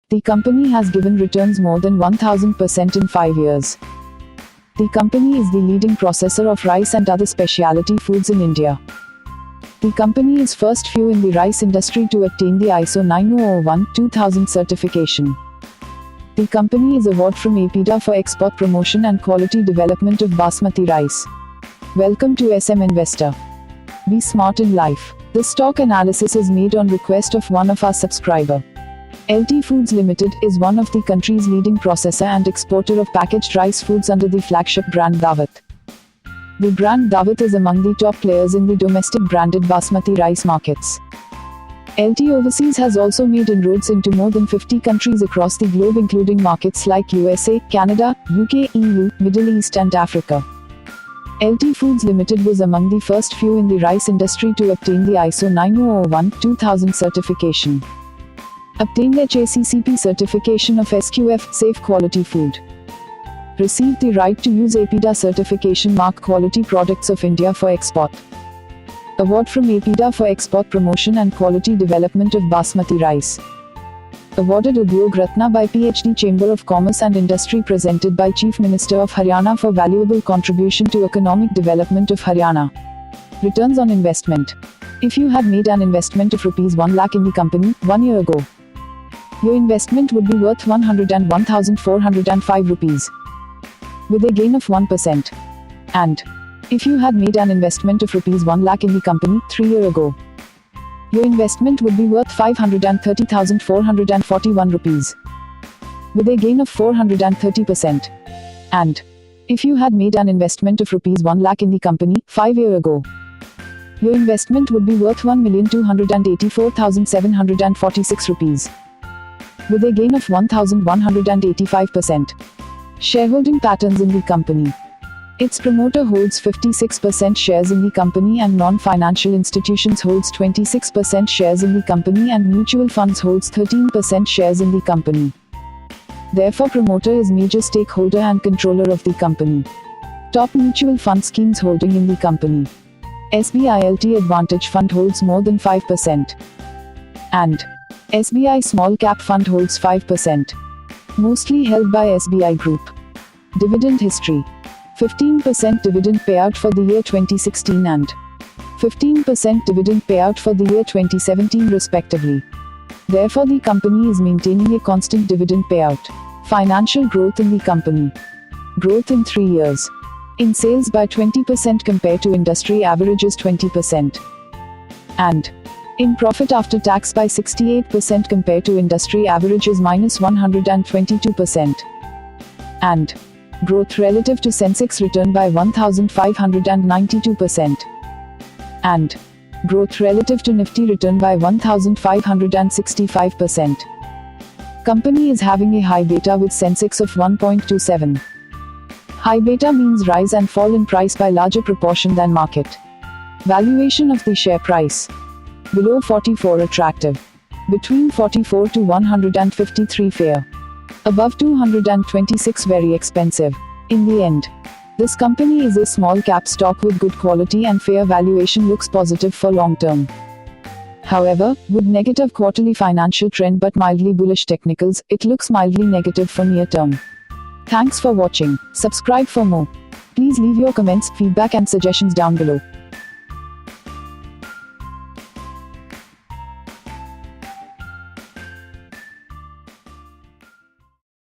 The company has given returns more than 1000% in 5 years. The company is the leading processor of rice and other specialty foods in India. The company is first few in the rice industry to obtain the ISO 9001:2000 certification. The company is award from APIDA for export promotion and quality development of basmati rice. Welcome to SM Investor. Be smart in life. The stock analysis is made on request of one of our subscriber. LT Foods Limited is one of the country's leading processor and exporter of packaged rice foods under the flagship brand Daawat. The brand Daawat is among the top players in the domestic branded basmati rice markets. LT Overseas has also made inroads into more than 50 countries across the globe, including markets like USA, Canada, UK, EU, Middle East and Africa. LT Foods Limited was among the first few in the rice industry to obtain the ISO 9001:2000 certification. Obtained HACCP certification of SQF, Safe Quality Food. Received the right to use APIDA certification mark Quality Products of India for export. Award from APIDA for export promotion and quality development of basmati rice. Awarded Udyog Ratna by PhD Chamber of Commerce and Industry presented by Chief Minister of Haryana for valuable contribution to economic development of Haryana. Returns on investment. If you had made an investment of ₹1 lakh in the company 1 year ago, your investment would be worth ₹101,405 with a gain of 1%. And if you had made an investment of ₹1 lakh in the company 3 years ago, your investment would be worth ₹530,441 with a gain of 430%. And if you had made an investment of ₹1 lakh in the company 5 years ago, your investment would be worth ₹1,284,746 with a gain of 1,185%. Shareholding patterns in the company. Its promoter holds 56% shares in the company and non-financial institutions holds 26% shares in the company and mutual funds holds 13% shares in the company. Therefore, promoter is major stakeholder and controller of the company. Top mutual fund schemes holding in the company. SBI LT Advantage Fund holds more than 5%. And SBI Small Cap Fund holds 5%. Mostly held by SBI Group. Dividend history. 15% dividend payout for the year 2016 and 15% dividend payout for the year 2017 respectively. Therefore, the company is maintaining a constant dividend payout. Financial growth in the company. Growth in 3 years. In sales by 20% compared to industry averages 20%. And in profit after tax by 68% compared to industry averages -122%. And growth relative to Sensex return by 1592%. And growth relative to Nifty return by 1565%. Company is having a high beta with Sensex of 1.27. High beta means rise and fall in price by larger proportion than market. Valuation of the share price. Below 44 attractive. Between 44 to 153 fair. Above 226 very expensive. In the end, this company is a small cap stock with good quality and fair valuation looks positive for long term. However, with negative quarterly financial trend but mildly bullish technicals, it looks mildly negative for near term. Thanks for watching. Subscribe for more. Please leave your comments, feedback and suggestions down below.